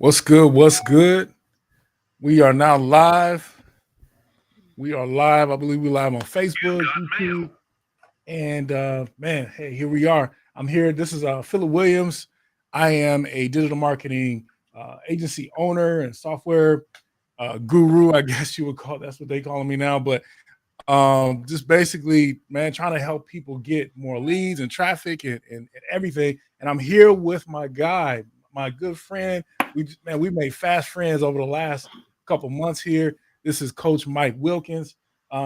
What's good? What's good? We are now live. We are live. I believe we're live on Facebook, YouTube, and man, hey, here we are. I'm here. This is Philip Williams. I am a digital marketing agency owner and software guru. I guess you would call that's what they calling me now. But just basically, man, trying to help people get more leads and traffic and everything. And I'm here with my guy, my good friend. We made fast friends over the last couple months here. This is Coach Mike Wilkins.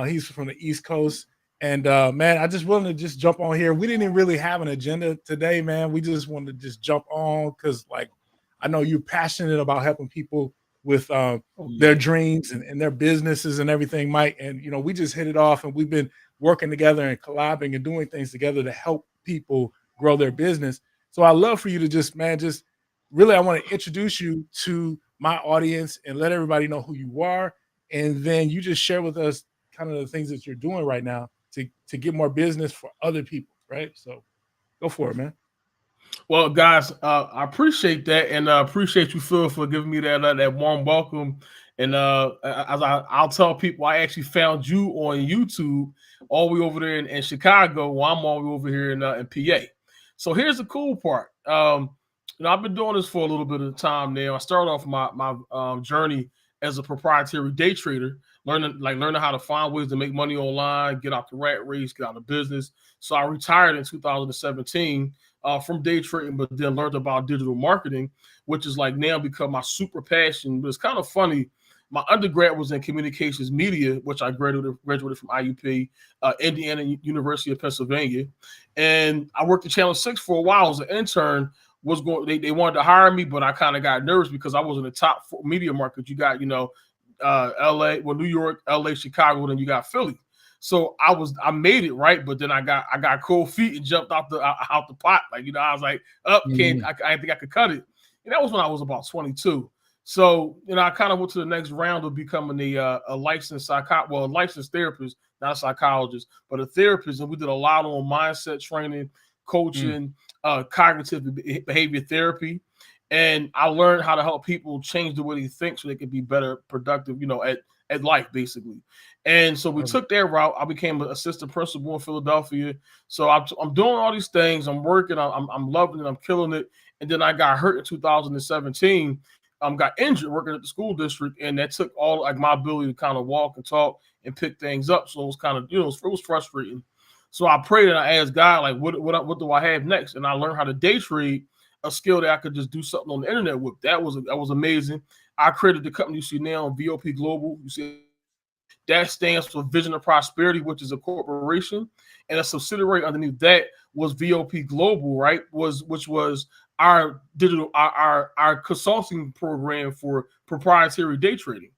He's from the East Coast. And man, I just wanted to just jump on here. We didn't even really have an agenda today, man. We just wanted to just jump on because, like, I know you're passionate about helping people with their dreams and their businesses and everything, Mike. And we just hit it off, and we've been working together and collabing and doing things together to help people grow their business. So I love for you to just really, I want to introduce you to my audience and let everybody know who you are, and then you just share with us kind of the things that you're doing right now to get more business for other people, right? So go for it, man. Well, guys, I appreciate that, and appreciate you, Phil, for giving me that warm welcome. And I'll tell people, I actually found you on YouTube, all the way over there in Chicago, while I'm all the way over here in PA. So here's the cool part. I've been doing this for a little bit of time now. I started off my journey as a proprietary day trader, learning how to find ways to make money online, get out the rat race, get out of business. So I retired in 2017. From day trading, but then learned about digital marketing, which is like now become my super passion. But it's kind of funny. My undergrad was in communications media, which I graduated from IUP, Indiana University of Pennsylvania, and I worked at Channel 6 for a while as an intern. They wanted to hire me, but I kind of got nervous because I was in the top 4 media market. You got LA, New York, LA, Chicago, then you got Philly. So I made it, right, but then I got cold feet and jumped out the pot. I was like, I think I could cut it. And that was when I was about 22. So I kind of went to the next round of becoming a licensed a licensed therapist, not a psychologist, but a therapist. And we did a lot on mindset training, coaching, cognitive behavior therapy. And I learned how to help people change the way they think so they can be better, productive, at life, basically. And so we took that route. I became an assistant principal in Philadelphia. So I'm doing all these things. I'm working. I'm loving it. I'm killing it. And then I got hurt in 2017. Got injured working at the school district, and that took all my ability to kind of walk and talk and pick things up. So it was kind of it was frustrating. So I prayed and I asked God, like, what do I have next? And I learned how to day trade, a skill that I could just do something on the internet with. That was amazing. I created the company you see now, VOP Global. You see that stands for Vision of Prosperity, which is a corporation, and a subsidiary underneath that was VOP Global, right? Which was our digital our consulting program for proprietary day trading,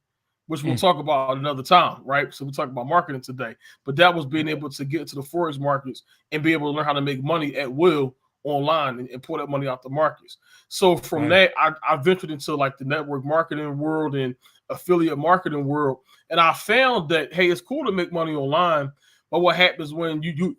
which we'll talk about another time, right? So we talk about marketing today, but that was being able to get into the forex markets and be able to learn how to make money at will online and pull that money out the markets. So from that, I ventured into like the network marketing world and affiliate marketing world, and I found that hey, it's cool to make money online, but what happens when you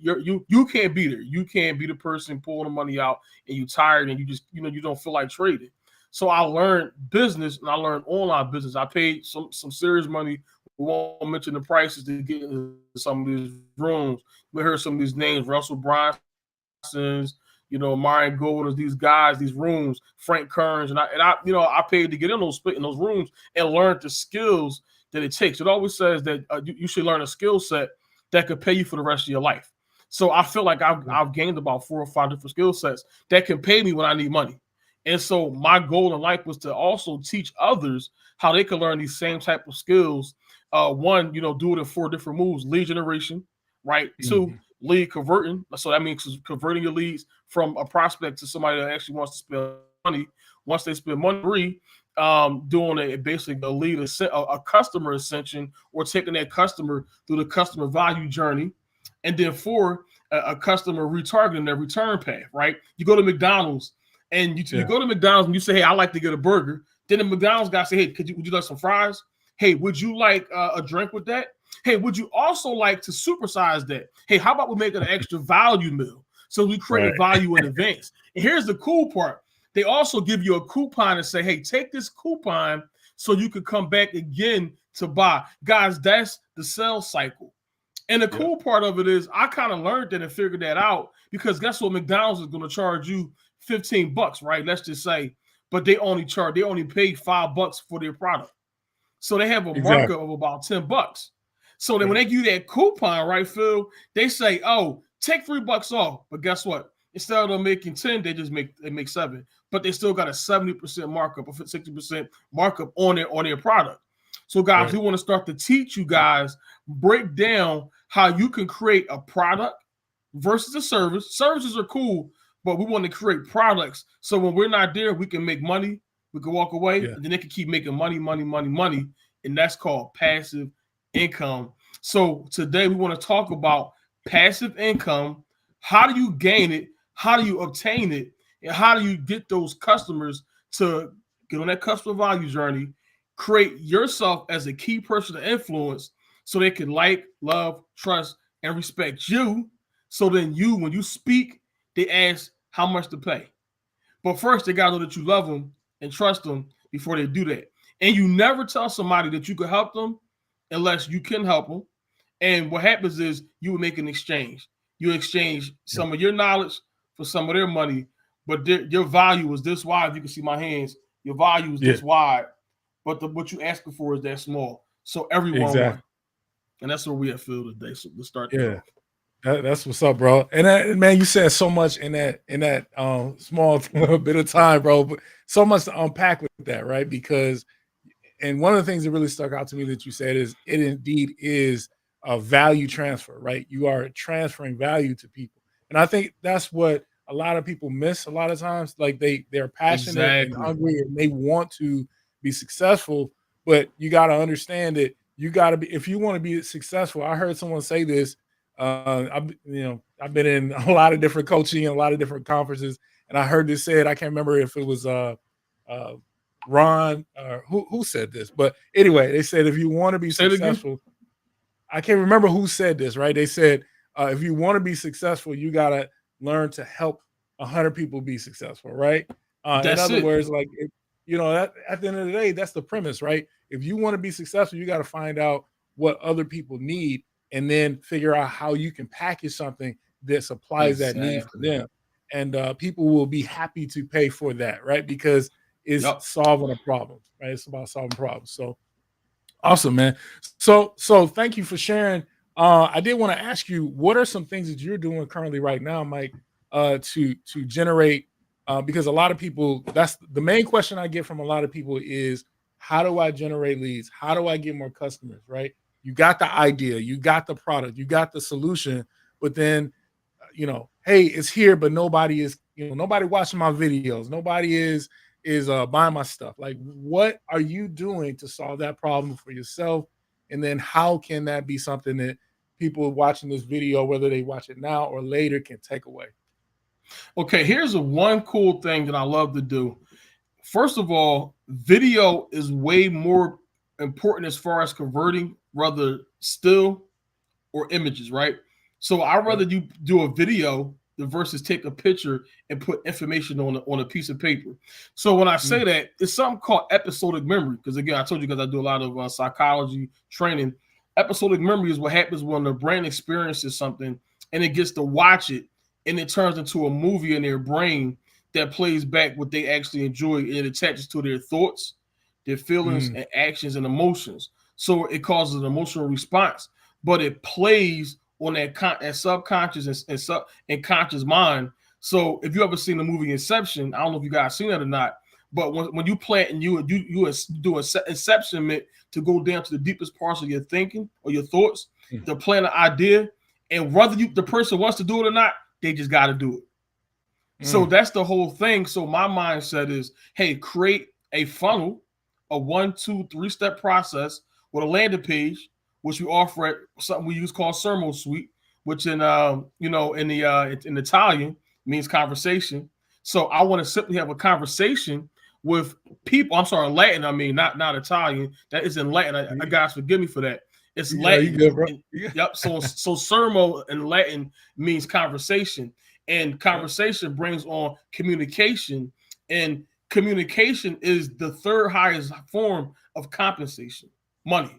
can't be there? You can't be the person pulling the money out, and you're tired, and you just you don't feel like trading. So I learned business, and I learned online business. I paid some serious money. We won't mention the prices to get into some of these rooms. We heard some of these names: Russell Brunson's, Marion Golders, these guys, these rooms, Frank Kearns, and I paid to get in those rooms and learn the skills that it takes. It always says that you should learn a skill set that could pay you for the rest of your life. So I feel like I've gained about 4 or 5 different skill sets that can pay me when I need money. And so my goal in life was to also teach others how they can learn these same type of skills. One, do it in 4 different moves: lead generation, right? 2, lead converting. So that means converting your leads from a prospect to somebody that actually wants to spend money. Once they spend money, 3, doing basically a lead, a customer ascension, or taking that customer through the customer value journey. And then 4, a customer retargeting their return path, right? You go to McDonald's and you go to McDonald's and you say, hey, I like to get a burger. Then the McDonald's guy say, hey, would you like some fries? Hey, would you like a drink with that? Hey, would you also like to supersize that? Hey, how about we make an extra value meal? So we create value in advance. And here's the cool part. They also give you a coupon and say, hey, take this coupon so you can come back again to buy. Guys, that's the sales cycle. And the cool part of it is I kind of learned that and figured that out, because guess what? McDonald's is going to charge you $15, right? Let's just say, but they only pay $5 for their product. So they have a markup of about $10. So then when they give you that coupon, right, Phil, they say, oh, take $3 off. But guess what? Instead of them making 10, they make 7. But they still got a 70% markup or 60% markup on their product. So guys, we want to start to teach you guys, break down how you can create a product versus a service. Services are cool, but we want to create products. So when we're not there, we can make money, we can walk away, and then they can keep making money. And that's called passive income. So today we want to talk about passive income. How do you gain it? How do you obtain it? And how do you get those customers to get on that customer value journey, create yourself as a key person to influence so they can like, love, trust, and respect you. So then when you speak, they ask how much to pay. But first, they got to know that you love them and trust them before they do that. And you never tell somebody that you could help them unless you can help them. And what happens is you will make an exchange. You exchange some of your knowledge for some of their money, but your value is this wide. If you can see my hands, your value is this wide, but what you're asking for is that small. So everyone won. And that's where we have Phil today. So let's start. That's what's up, bro. And man, you said so much in that small bit of time, bro. But so much to unpack with that, right? Because, and one of the things that really stuck out to me that you said is it indeed is a value transfer, right? You are transferring value to people, and I think that's what a lot of people miss a lot of times. Like they're passionate and hungry, and they want to be successful, but you got to understand that you got to be, if you want to be successful. I heard someone say this. I've been in a lot of different coaching and a lot of different conferences, and I heard this said. I can't remember if it was Ron who said this, but anyway, they said if you want to be successful, I can't remember who said this. Right? They said if you want to be successful, you gotta learn to help 100 people be successful. Right? In other words, like that at the end of the day, that's the premise, right? If you want to be successful, you got to find out what other people need, and then figure out how you can package something that supplies that need for them. And people will be happy to pay for that, right? Because it's solving a problem, right? It's about solving problems. So awesome, man. So thank you for sharing. I did want to ask you, what are some things that you're doing currently right now, Mike, to generate, because a lot of people, that's the main question I get from a lot of people is, how do I generate leads? How do I get more customers, right? You got the idea, you got the product, you got the solution, but then, hey, it's here, but nobody is, nobody watching my videos. Nobody is buying my stuff. Like, what are you doing to solve that problem for yourself? And then how can that be something that people watching this video, whether they watch it now or later, can take away? Okay, here's one cool thing that I love to do. First of all, video is way more important as far as converting, rather still or images, right? So I'd rather you do a video versus take a picture and put information on a piece of paper. So when I say that, it's something called episodic memory. Because again, I told you, because I do a lot of psychology training. Episodic memory is what happens when the brain experiences something and it gets to watch it, and it turns into a movie in their brain that plays back what they actually enjoy, and it attaches to their thoughts, their feelings, and actions and emotions. So it causes an emotional response, but it plays on that subconscious and conscious mind. So if you ever seen the movie Inception, I don't know if you guys seen that or not, but when you plant and you do an inception to go down to the deepest parts of your thinking or your thoughts, to plant an idea, and whether the person wants to do it or not, they just got to do it. So that's the whole thing. So my mindset is, hey, create a funnel, a 1, 2, 3-step process with a landing page, which we offer at something we use called Sermo Suite, which in in Italian means conversation. So I want to simply have a conversation with people. I'm sorry, Latin. I mean, not Italian. That is in Latin. I guys forgive me for that. It's Latin. You good, bro. Yep. So Sermo in Latin means conversation. And conversation brings on communication, And communication is the third highest form of compensation, money.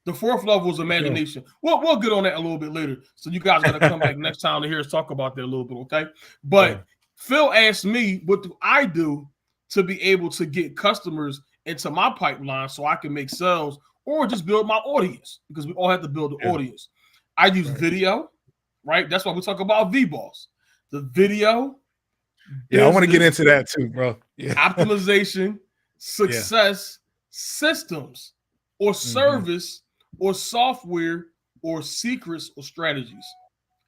The fourth level is imagination. We'll get on that a little bit later. So you guys got to come back next time to hear us talk about that a little bit, okay? But Phil asked me, what do I do to be able to get customers into my pipeline so I can make sales or just build my audience? Because we all have to build the audience. I use video, right? That's why we talk about VBoss. The video. Yeah, I want to get into that too, bro. Yeah. Optimization, success, systems, or service, or software, or secrets, or strategies.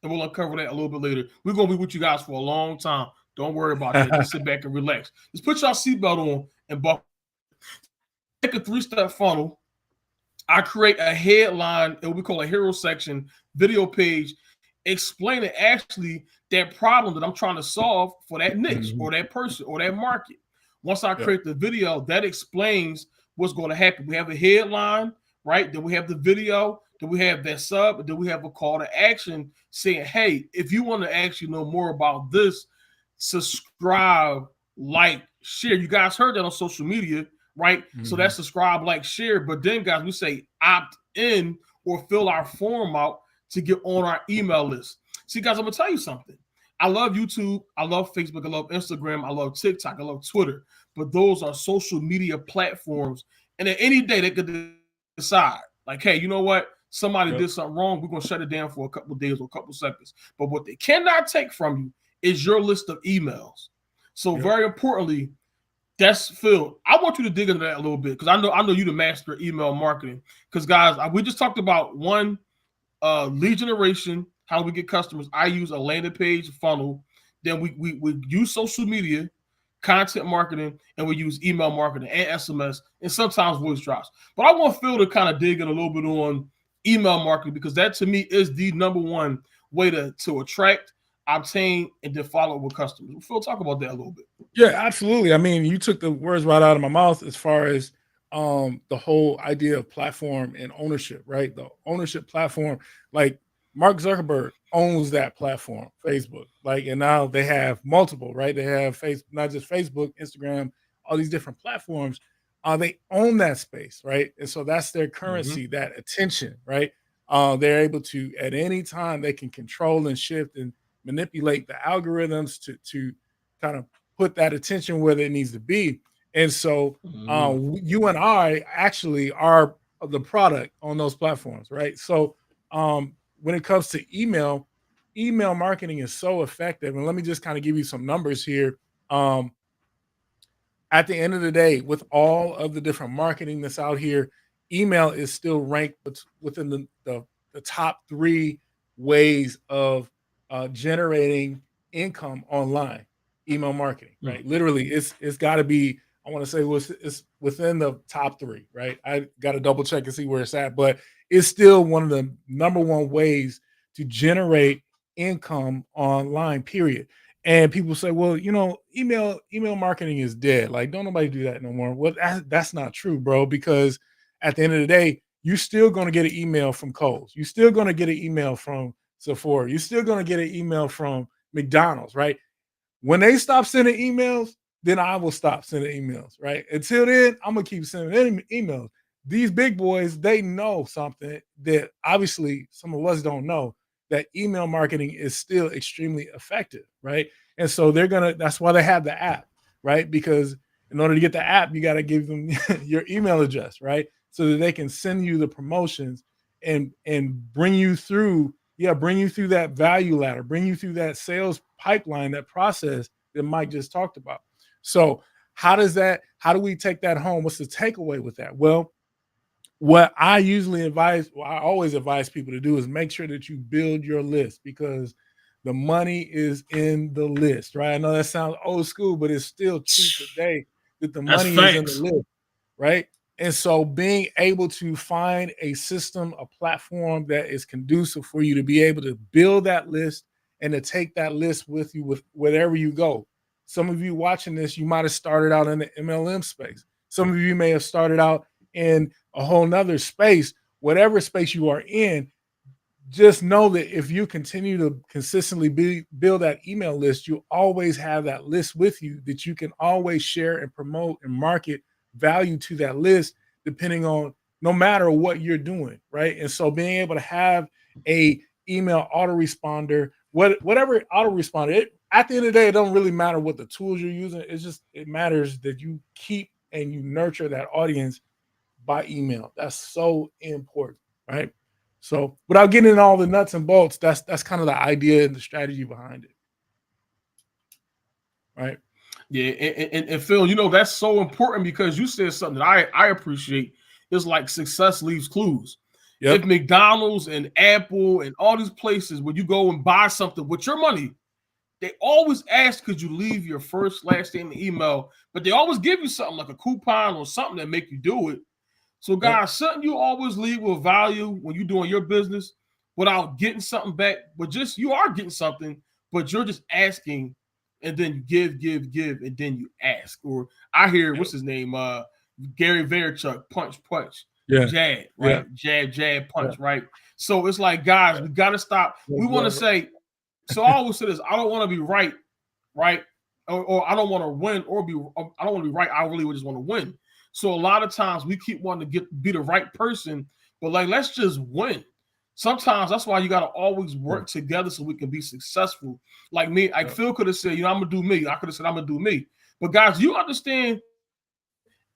And we'll uncover that a little bit later. We're going to be with you guys for a long time. Don't worry about that. Just sit back and relax. Just put your seatbelt on and buckle. Take a 3-step funnel. I create a headline, and what we call a hero section video page, explaining actually that problem that I'm trying to solve for that niche or that person or that market. Once I create the video, that explains what's going to happen. We have a headline, right? Then we have the video. Then we have that sub. And then we have a call to action saying, hey, if you want to actually know more about this, subscribe, like, share. You guys heard that on social media, right? So that's subscribe, like, share. But then, guys, we say opt in or fill our form out to get on our email list. See, guys, I'm going to tell you something. I love YouTube. I love Facebook. I love Instagram. I love TikTok. I love Twitter. But those are social media platforms. And at any day, they could decide, like, hey, you know what? Somebody did something wrong. We're going to shut it down for a couple of days or a couple of seconds. But what they cannot take from you is your list of emails. So very importantly, that's Phil. I want you to dig into that a little bit because I know you the master of email marketing. Because, guys, we just talked about one, lead generation, how we get customers. I use a landing page funnel. Then we use social media, content marketing, and we use email marketing and SMS and sometimes voice drops. But I want Phil to kind of dig in a little bit on email marketing because that to me is the number one way to attract, obtain, and then follow up with customers. Phil, talk about that a little bit. Yeah, absolutely. I mean, you took the words right out of my mouth as far as the whole idea of platform and ownership, right? The ownership platform, like Mark Zuckerberg owns that platform, Facebook, like, and now they have multiple, right? They have not just Facebook, Instagram, all these different platforms. They own that space, right? And so that's their currency, that attention, right? They're able to, at any time, they can control and shift and manipulate the algorithms to kind of put that attention where it needs to be. And so you and I actually are the product on those platforms, right? So when it comes to email marketing is so effective. And let me just kind of give you some numbers here. At the end of the day, with all of the different marketing that's out here, email is still ranked within the top 3 ways of generating income online. Email marketing, right? Literally, it's got to be, I want to say it's within the top 3, right? I got to double check and see where it's at, but it's still one of the number 1 ways to generate income online, period. And people say, well, you know, email marketing is dead. Like, don't nobody do that no more. Well, that's not true, bro, because at the end of the day, you're still going to get an email from Kohl's. You're still going to get an email from Sephora. You're still going to get an email from McDonald's, right? When they stop sending emails, then I will stop sending emails, right? Until then, I'm going to keep sending emails. These big boys, they know something that obviously some of us don't know, that email marketing is still extremely effective, right? And so that's why they have the app, right? Because in order to get the app, you got to give them your email address, right? So that they can send you the promotions and bring you through that value ladder, bring you through that sales pipeline, that process that Mike just talked about. So how do we take that home? What's the takeaway with that? Well, what I always advise people to do is make sure that you build your list, because the money is in the list, right? I know that sounds old school, but it's still true today that the money is in the list, right? And so being able to find a system, a platform that is conducive for you to be able to build that list and to take that list with you with wherever you go. Some of you watching this, you might have started out in the MLM space. Some of you may have started out in a whole nother space. Whatever space you are in, just know that if you continue to consistently build that email list, you always have that list with you that you can always share and promote and market value to that list, depending on no matter what you're doing, right? And so being able to have a email autoresponder, whatever autoresponder, at the end of the day, it don't really matter what the tools you're using. It matters that you keep and you nurture that audience by email. That's so important, right? So without getting into all the nuts and bolts, that's kind of the idea and the strategy behind it. Right. Yeah, and Phil, that's so important because you said something that I appreciate. It's like success leaves clues. Yep. If McDonald's and Apple and all these places, when you go and buy something with your money, they always ask, could you leave your first, last name and email? But they always give you something like a coupon or something that make you do it. So, guys, something you always leave with value when you're doing your business without getting something back, but just you are getting something, but you're just asking, and then you give, and then you ask. Or I hear, what's his name? Gary Vaynerchuk, punch, yeah, jab, right? Yeah. Jab, punch, right? So it's like, guys, we got to stop. We want to say, so I always say this, I don't want to be right? Or I don't want to win I don't want to be right. I really just want to win. So a lot of times we keep wanting to be the right person, but like, let's just win. Sometimes that's why you got to always work together so we can be successful. Like me, like Phil could have said, I'm going to do me. I could have said, I'm going to do me. But guys, you understand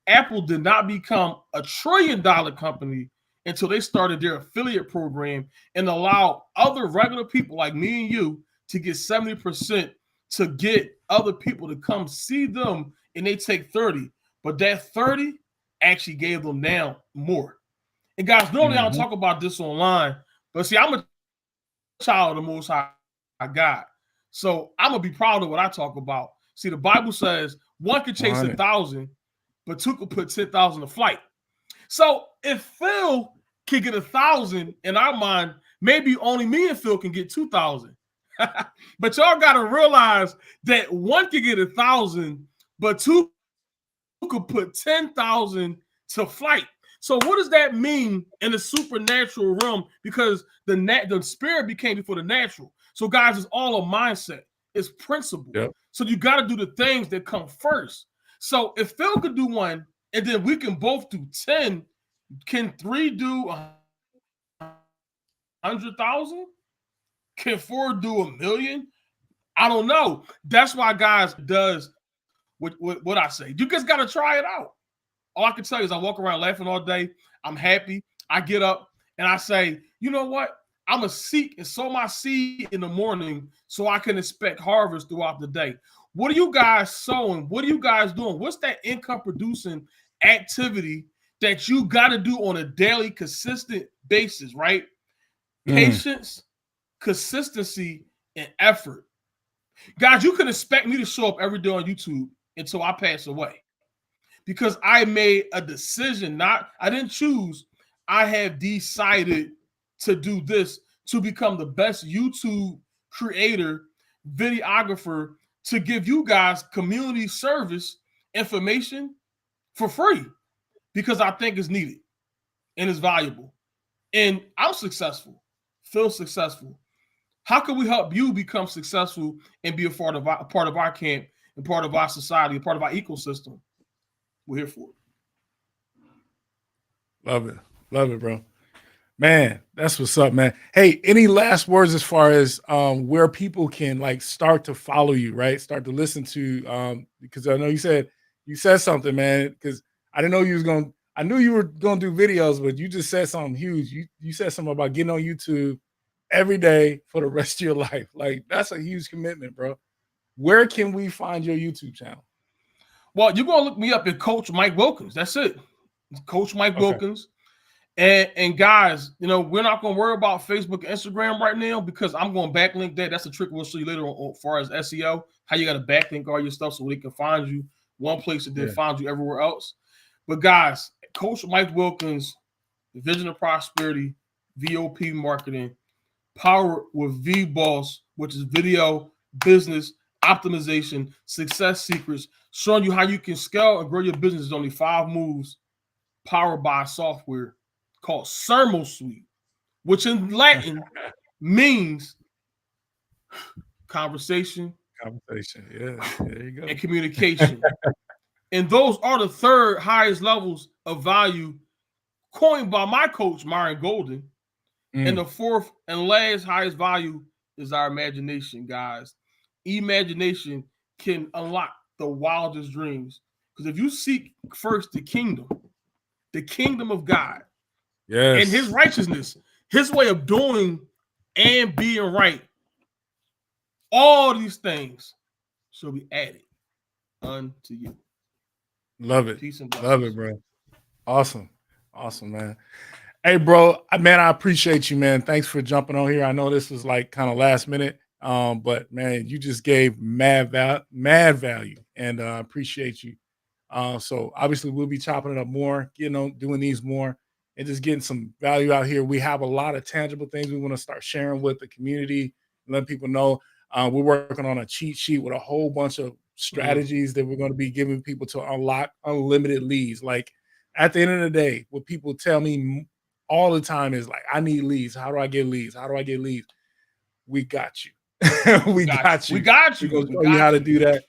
Apple did not become a $1 trillion company until they started their affiliate program and allowed other regular people like me and you to get 70% to get other people to come see them, and they take 30. But that 30 actually gave them now more. And guys, normally I don't talk about this online, but see, I'm a child of the Most High God. So I'm going to be proud of what I talk about. See, the Bible says one can chase 1,000, but two could put 10,000 to flight. So if Phil can get 1,000 in our mind, maybe only me and Phil can get 2,000. But y'all got to realize that one can get 1,000, but two could put 10,000 to flight. So what does that mean in the supernatural realm? Because the spirit became before the natural. So guys, it's all a mindset. It's principle. Yep. So you got to do the things that come first. So if Phil could do one, and then we can both do 10, can 3 do 100,000? Can 4 do 1,000,000? I don't know. That's why guys does what I say. You just got to try it out. All I can tell you is I walk around laughing all day. I'm happy. I get up and I say, you know what? I'm a seek and sow my seed in the morning so I can expect harvest throughout the day. What are you guys sowing? What are you guys doing? What's that income producing activity that you got to do on a daily, consistent basis, right? Patience, consistency, and effort. Guys, you can expect me to show up every day on YouTube until I pass away. Because I made a decision, I didn't choose. I have decided to do this to become the best YouTube creator, videographer, to give you guys community service information for free because I think it's needed and it's valuable. And I'm successful, Phil's successful. How can we help you become successful and be a part of our camp and part of our society, a part of our ecosystem? We're here for it. Love it, bro. Man, that's what's up, man. Hey, any last words as far as where people can like start to follow you, right? Start to listen to because I know you said something, man, because I didn't know I knew you were gonna do videos, but you just said something huge. You said something about getting on YouTube every day for the rest of your life. Like, that's a huge commitment, bro. Where can we find your YouTube channel? Well, you're going to look me up at Coach Mike Wilkins. That's it. Coach Mike Wilkins. And guys, we're not going to worry about Facebook and Instagram right now because I'm going to backlink that. That's a trick we'll show you later on as far as SEO, how you got to backlink all your stuff so they can find you one place and then find you everywhere else. But guys, Coach Mike Wilkins, Vision of Prosperity, VOP Marketing, Power with VBoss, which is video, business, optimization, success secrets, showing you how you can scale and grow your business in only 5 moves, powered by software called Sermo Suite. which in Latin means conversation, Yeah, there you go. and communication. And those are the third highest levels of value coined by my coach, Myron Golden. And the fourth and last highest value is our imagination, guys. Imagination can unlock the wildest dreams. Because if you seek first the kingdom of God, yes, and his righteousness, his way of doing and being right, all these things shall be added unto you. Love it. Peace and blessings. Love it, bro. Awesome, man. Hey, bro, man, I appreciate you, man. Thanks for jumping on here. I know this was like kind of last minute, but man, you just gave mad value, and I appreciate you. So obviously we'll be chopping it up more, doing these more, and just getting some value out here. We have a lot of tangible things we want to start sharing with the community, letting people know. We're working on a cheat sheet with a whole bunch of strategies that we're going to be giving people to unlock unlimited leads. Like at the end of the day, what people tell me all the time is like, I need leads. How do I get leads? How do I get leads? We got you. We got you. We got you. We're going to show you how to do that.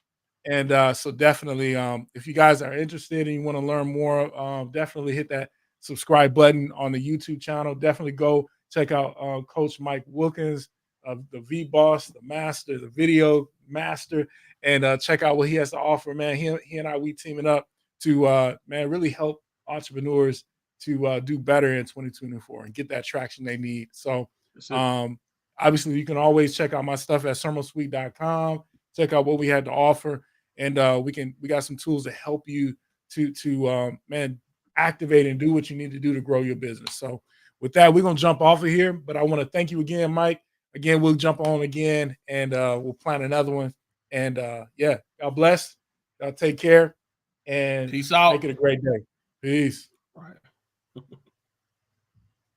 And so definitely, if you guys are interested and you want to learn more, definitely hit that subscribe button on the YouTube channel. Definitely go check out Coach Mike Wilkins, the V-Boss, the master, the video master, and check out what he has to offer, man. He and I, we teaming up to, man, really help entrepreneurs to do better in 2024 and get that traction they need. So obviously, you can always check out my stuff at sermosweet.com. Check out what we had to offer. And we got some tools to help you to man, activate and do what you need to do to grow your business. So with that, we're going to jump off of here. But I want to thank you again, Mike. Again, we'll jump on again, and we'll plan another one. And, yeah, God bless. Y'all take care. And peace out. Make it a great day. Peace. All right.